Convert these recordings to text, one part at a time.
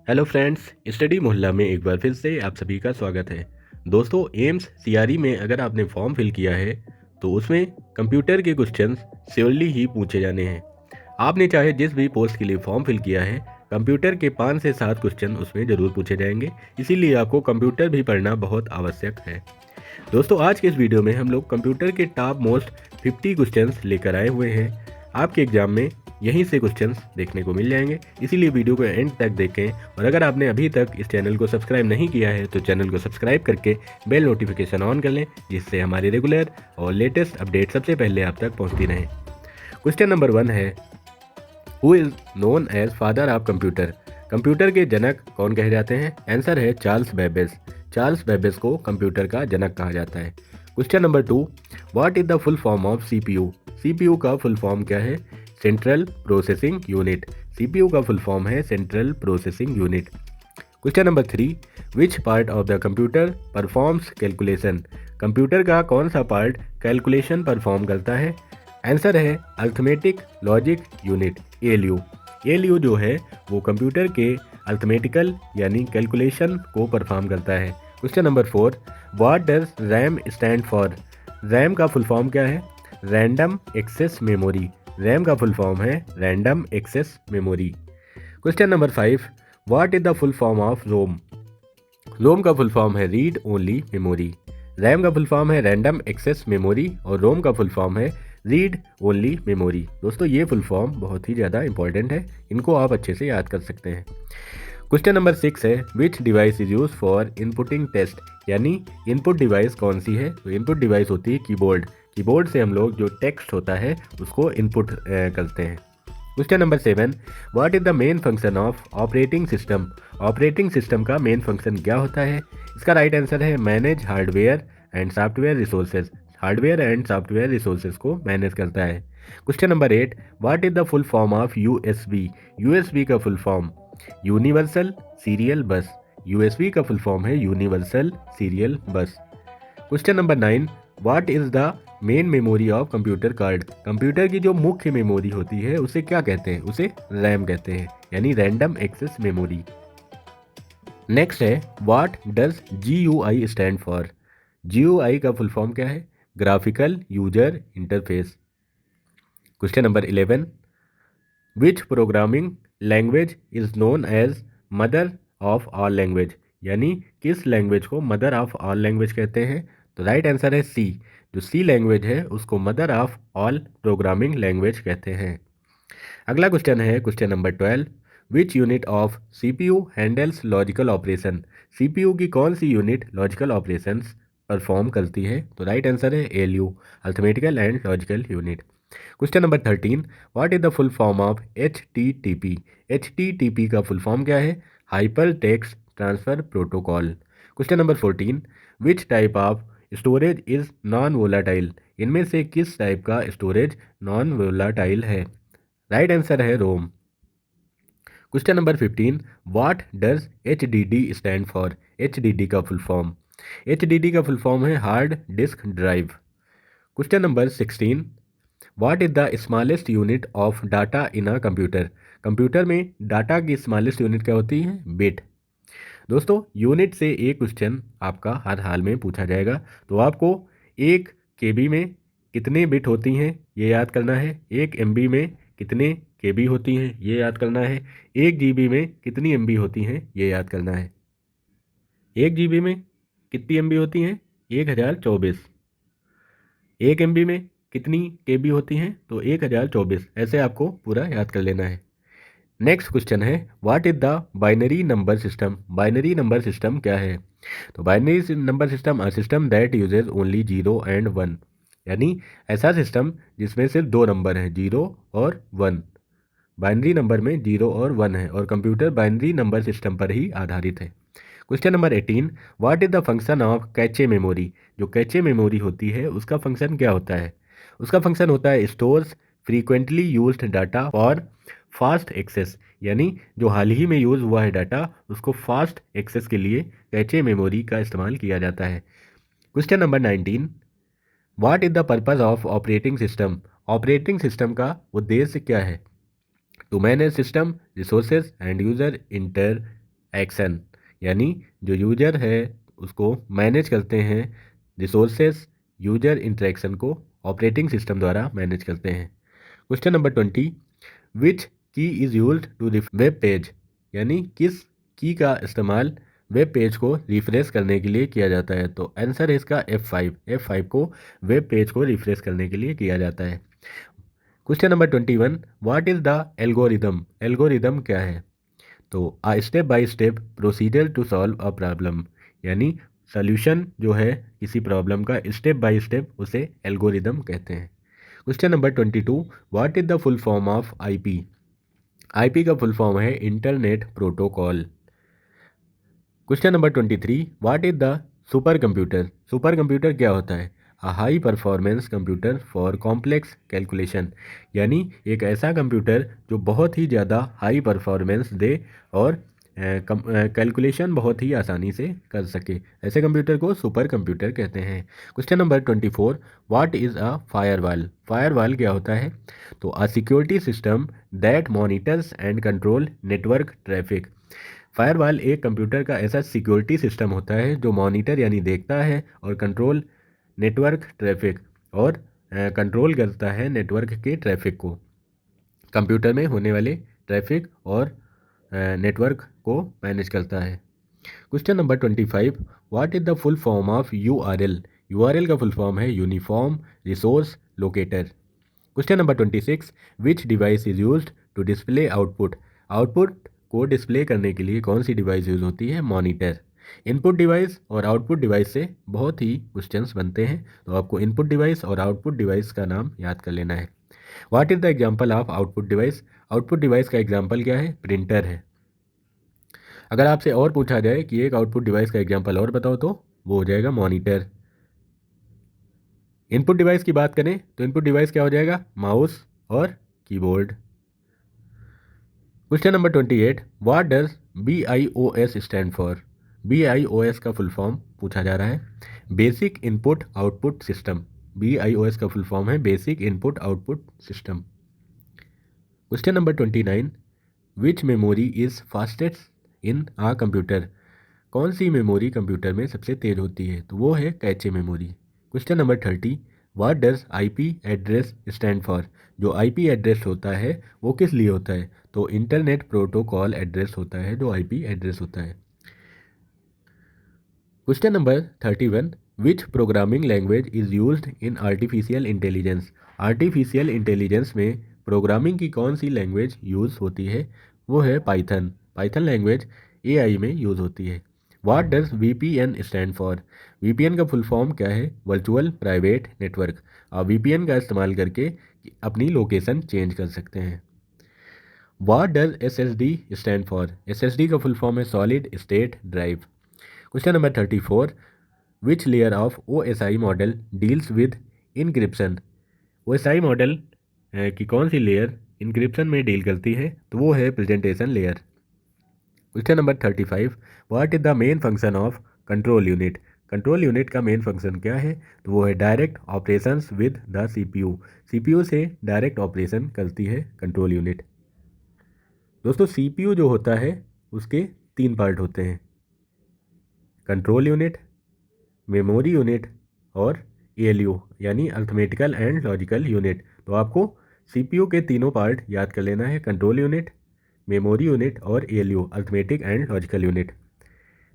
Hello friends, study मोहल्ला में एक बार फिर से आप सभी का स्वागत है। दोस्तों, एम्स सीआरई में अगर आपने फॉर्म फिल किया है तो उसमें कंप्यूटर के क्वेश्चंस श्योरली ही पूछे जाने हैं। आपने चाहे जिस भी पोस्ट के लिए फॉर्म फिल किया है, कंप्यूटर के 5 से 7 क्वेश्चन उसमें ज़रूर पूछे जाएंगे। इसीलिए आपको कंप्यूटर भी पढ़ना बहुत आवश्यक है। दोस्तों, आज के इस वीडियो में हम लोग कंप्यूटर के टॉप मोस्ट 50 क्वेश्चंस लेकर आए हुए हैं। आपके एग्जाम में यहीं से क्वेश्चंस देखने को मिल जाएंगे, इसीलिए वीडियो को एंड तक देखें। और अगर आपने अभी तक इस चैनल को सब्सक्राइब नहीं किया है तो चैनल को सब्सक्राइब करके बेल नोटिफिकेशन ऑन कर लें, जिससे हमारे रेगुलर और लेटेस्ट अपडेट सबसे पहले आप तक पहुंचती रहें। क्वेश्चन नंबर 1 है, who is known as father of computer? Computer के जनक कौन कहे जाते हैं? आंसर है चार्ल्स बेबेज। चार्ल्स बेबेज को कंप्यूटर का जनक कहा जाता है। Question number 2, what is the full form of CPU? CPU का फुल फॉर्म क्या है? Central processing unit. सीपीयू का फुल फॉर्म है central processing unit. Question number 3, which part of the computer performs calculation? Computer का कौन सा part calculation perform करता है? आंसर है arithmetic logic unit, ALU. ALU जो है वो कंप्यूटर के अर्थमेटिकल यानी कैलकुलेशन को परफॉर्म करता है। Question number 4, what does RAM stand for? RAM का फुल फॉर्म क्या है? Random access memory. रैम का फुल फॉर्म है random access memory. Question number 5, what is the full form of ROM? ROM का full form है read only memory. RAM का full form है random access memory और ROM का full form है read only memory. दोस्तों, ये फुल फॉर्म बहुत ही ज़्यादा इंपॉर्टेंट है, इनको आप अच्छे से याद कर सकते हैं। क्वेश्चन नंबर 6 है, which device is use for inputting test? यानी इनपुट डिवाइस कौन सी है? तो इनपुट डिवाइस होती है कीबोर्ड। कीबोर्ड से हम लोग जो टेक्स्ट होता है उसको इनपुट करते हैं। Question number 7, what is the main function of operating system? Operating system का मेन फंक्शन क्या होता है? इसका राइट आंसर है manage hardware and software resources. Hardware and software resources को मैनेज करता है। Question number 8, what is the full form of USB? USB का full form universal serial bus. USB का फुल फॉर्म है universal serial bus. Question number 9, what is the main memory of computer card? Computer की जो मुख्य memory होती है उसे क्या कहते हैं? उसे रैम कहते हैं, यानी रैंडम एक्सेस मेमोरी। नेक्स्ट है, what does GUI stand for? GUI का फुल फॉर्म क्या है? Graphical user interface. Question number 11, which programming language is known as mother of all language? यानी किस लैंग्वेज को मदर ऑफ ऑल लैंग्वेज कहते हैं? तो राइट आंसर है सी। जो सी लैंग्वेज है उसको mother of all programming language कहते हैं। अगला क्वेश्चन है question number 12, which unit of CPU handles logical operation? CPU की कौन सी यूनिट लॉजिकल ऑपरेशंस परफॉर्म करती है? तो राइट आंसर है ALU, arithmetical and logical unit. Question number 13, what is the full form of HTTP? HTTP का full form क्या है? Hyper text transfer protocol. Question number 14, which type of storage is non volatile? इनमें से किस type का storage non volatile है? Right answer है ROM. Question number 15, what does HDD stand for? HDD का फुल फॉर्म HDD का full form है hard disk drive. Question number 16, what is the smallest unit of data in a computer? Computer में data की smallest unit क्या होती है? Bit. दोस्तों, unit से एक क्वेश्चन आपका हर हाल में पूछा जाएगा, तो आपको 1 KB में कितने बिट होती हैं ये याद करना है, 1 MB में कितने KB होती हैं ये याद करना है, 1 GB में कितनी MB होती हैं ये याद करना है। 1 GB में कितनी MB होती हैं? 1024। 1 MB में कितनी KB होती हैं? तो 1024। ऐसे आपको पूरा याद कर लेना है। नेक्स्ट क्वेश्चन है, what is the binary number system? Binary number system क्या है? तो binary number system a system that usage only 0 and 1। यानी ऐसा सिस्टम जिसमें सिर्फ 2 नंबर हैं, 0 और 1। बाइनरी नंबर में 0 और 1 है और कंप्यूटर बाइनरी नंबर सिस्टम पर ही आधारित है। Question number 18, what is the function of cache memory? जो कैचे मेमोरी होती है उसका फंक्शन क्या होता है? उसका फंक्शन होता है stores frequently used data for fast access. यानी जो हाल ही में यूज़ हुआ है डाटा उसको फास्ट एक्सेस के लिए कैचे मेमोरी का इस्तेमाल किया जाता है। Question number 19, what is the purpose of operating system? Operating system का उद्देश्य क्या है? To manage system resources and user action, यानी जो यूजर है उसको मैनेज करते हैं रिसोर्सेस, यूजर इंटरेक्शन को ऑपरेटिंग सिस्टम द्वारा मैनेज करते हैं। Question number 20, which key is used to web page, यानी किस की का इस्तेमाल वेब पेज को रिफ्रेश करने के लिए किया जाता है। तो आंसर है इसका F5 को वेब पेज को रिफ्रेश करने के लिए किया जाता है। Question number 21, what is the algorithm, algorithm क्या है। तो a step by step procedure to solve a problem, यानी सॉल्यूशन जो है किसी प्रॉब्लम का स्टेप बाय स्टेप उसे एल्गोरिदम कहते हैं। Question number 22, what is the full form of IP, IP का फुल फॉर्म है internet protocol. Question number 23, what is the super computer, super computer क्या होता है। A high performance computer for complex calculation, यानी एक ऐसा कंप्यूटर जो बहुत ही ज़्यादा हाई परफॉर्मेंस दे और कैलकुलेशन बहुत ही आसानी से कर सके, ऐसे कंप्यूटर को सुपर कंप्यूटर कहते हैं। Question number 24, what is a firewall, firewall क्या होता है। तो a security system that monitors and control network traffic, firewall एक कंप्यूटर का ऐसा सिक्योरिटी सिस्टम होता है जो मॉनिटर यानी देखता है और कंट्रोल नेटवर्क ट्रैफिक और कंट्रोल करता है नेटवर्क के ट्रैफिक को, कंप्यूटर में होने वाले ट्रैफिक और नेटवर्क को मैनेज करता है। Question number 25, what is the full form of URL, URL का फुल फॉर्म है uniform resource locator. Question number 26, which device is used to display output, output को डिस्प्ले करने के लिए कौन सी डिवाइस यूज़ होती है, मॉनिटर। इनपुट डिवाइस और आउटपुट डिवाइस से बहुत ही क्वेश्चंस बनते हैं, तो आपको इनपुट डिवाइस और आउटपुट डिवाइस का नाम याद कर लेना है। What is the example of output device, output device का एग्जाम्पल क्या है, प्रिंटर है। अगर आपसे और पूछा जाए कि एक आउटपुट डिवाइस का एग्जाम्पल और बताओ तो वो हो जाएगा मॉनिटर। इनपुट डिवाइस की बात करें तो इनपुट डिवाइस क्या हो जाएगा, माउस और keyboard. Question number 28, what does BIOS stand for, BIOS का फुल फॉर्म पूछा जा रहा है, basic input output system, BIOS का फुल फॉर्म है basic input output system. Question number 29, which memory is fastest in a computer, कौन सी memory computer में सबसे तेज़ होती है, तो वो है cache memory. Question number 30, what does IP address stand for, जो IP एड्रेस होता है वो किस लिए होता है, तो इंटरनेट प्रोटोकॉल एड्रेस होता है जो IP एड्रेस होता है। Question number 31, which programming language is used in artificial intelligence, artificial intelligence में प्रोग्रामिंग की कौन सी लैंग्वेज यूज़ होती है, वो है पाइथन, पाइथन लैंग्वेज AI में यूज़ होती है। What does VPN stand for, VPN का फुल फॉर्म क्या है, वर्चुअल प्राइवेट नेटवर्क। आप VPN का इस्तेमाल करके अपनी लोकेशन चेंज कर सकते हैं। What does SSD stand for, SSD का फुल फॉर्म है solid state drive. Question number 34, which layer of OSI model deals with encryption, OSI model की कौन सी लेयर इनक्रिप्शन में डील करती है, तो वो है presentation layer. Question number 35, what is the main function of control unit, control unit का main function क्या है, तो वो है direct operations with the CPU, CPU से डायरेक्ट ऑपरेशन करती है कंट्रोल यूनिट। दोस्तों CPU जो होता है उसके 3 पार्ट होते हैं, कंट्रोल यूनिट, मेमोरी यूनिट और ALU यानी अर्थमेटिकल एंड लॉजिकल यूनिट। तो आपको CPU के तीनों पार्ट याद कर लेना है, कंट्रोल यूनिट, मेमोरी यूनिट और ALU arithmetic and logical unit.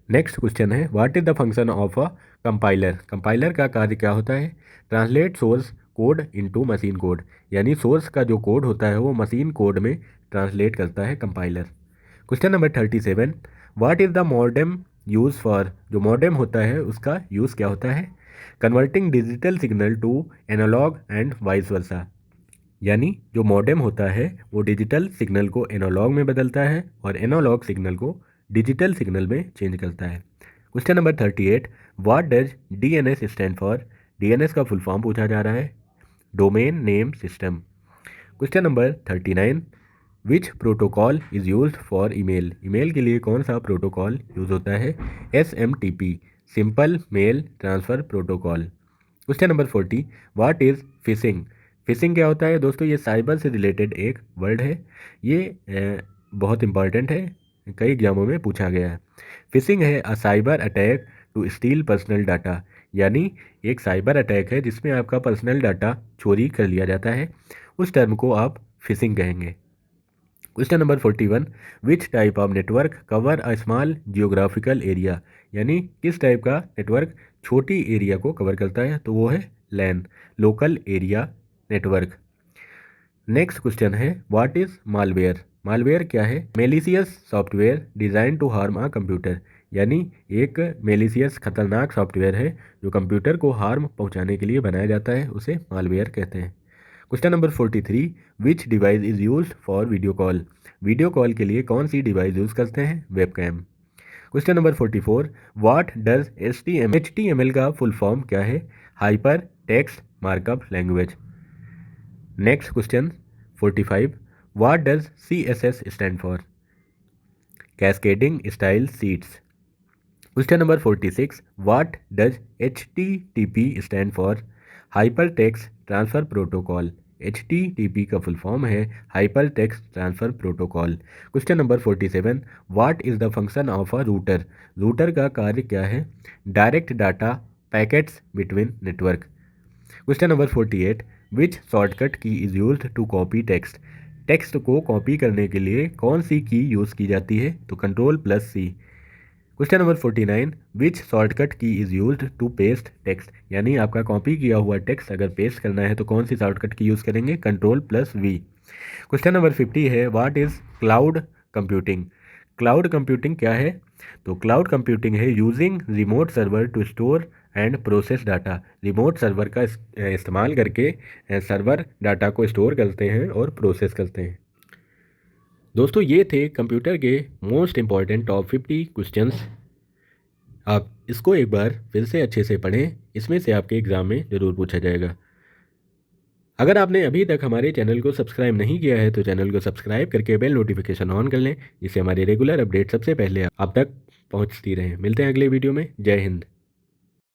Next question है, what is the function of a compiler, compiler का कार्य क्या होता है, translate source code into machine code, यानी सोर्स का जो कोड होता है वो मशीन कोड में ट्रांसलेट करता है compiler. Question number 37, what is the modem use for, जो मॉडेम होता है उसका यूज़ क्या होता है, converting digital signal to analog and vice versa, यानी जो मॉडेम होता है वो डिजिटल सिग्नल को एनालॉग में बदलता है और एनालॉग सिग्नल को डिजिटल सिग्नल में चेंज करता है। Question number 38, what does DNS stand for, DNS का फुल फॉर्म पूछा जा रहा है, domain name system. Question number 39, which protocol is used for email, email के लिए कौन सा प्रोटोकॉल यूज़ होता है, SMTP simple mail transfer protocol. Question number 40, what is phishing, phishing क्या होता है दोस्तों, ये साइबर से रिलेटेड एक वर्ड है, ये बहुत इंपॉर्टेंट है कई एग्जामों में पूछा गया है। फिशिंग है a cyber attack to steal personal data, यानी एक साइबर अटैक है जिसमें आपका पर्सनल डाटा चोरी कर लिया जाता है, उस टर्म को आप फिशिंग कहेंगे। Question number 41, which type of network cover a small geographical area, यानी किस टाइप का नेटवर्क छोटी एरिया को कवर करता है, तो वो है LAN, local area network. Next question है व्हाट इज मालवेयर। मालवेयर क्या है? Malicious software design to harm a computer, यानी एक मेलिशियस खतरनाक सॉफ्टवेयर है जो कंप्यूटर को हार्म पहुंचाने के लिए बनाया जाता है, उसे मालवेयर कहते हैं। Question number 43, which device is used for video call. Video call के लिए कौन सी डिवाइस यूज़ करते हैं? Webcam. Question number 44, what does HTML का फुल फॉर्म क्या है? Hyper text markup language. Next question 45, what does CSS stand for? Cascading style seats. Question number 46, what does HTTP stand for? Hyper text transfer protocol. HTTP का full form है hyper text transfer protocol. Question number 47, what is the function of a router. Router का कार्य क्या है? Direct data packets between network. Question number 48, which shortcut key is used to copy text. Text को copy करने के लिए कौन सी की यूज़ की जाती है? तो Ctrl+C। Question number 49, which shortcut key is used to paste text, यानी आपका कॉपी किया हुआ टेक्स्ट अगर पेस्ट करना है तो कौन सी शॉर्टकट की यूज़ करेंगे? Ctrl+V। क्वेश्चन नंबर 50 है what is cloud computing. Cloud computing क्या है? तो क्लाउड कंप्यूटिंग है using remote server to store and process data. Remote server का इस्तेमाल करके सर्वर डाटा को स्टोर करते हैं और प्रोसेस करते हैं। दोस्तों ये थे कंप्यूटर के मोस्ट इम्पॉर्टेंट टॉप 50 क्वेश्चंस। आप इसको एक बार फिर से अच्छे से पढ़ें, इसमें से आपके एग्ज़ाम में ज़रूर पूछा जाएगा। अगर आपने अभी तक हमारे चैनल को सब्सक्राइब नहीं किया है तो चैनल को सब्सक्राइब करके बेल नोटिफिकेशन ऑन कर लें, जिससे हमारे रेगुलर अपडेट सबसे पहले आप तक पहुंचती रहें। मिलते हैं अगले वीडियो में। जय हिंद।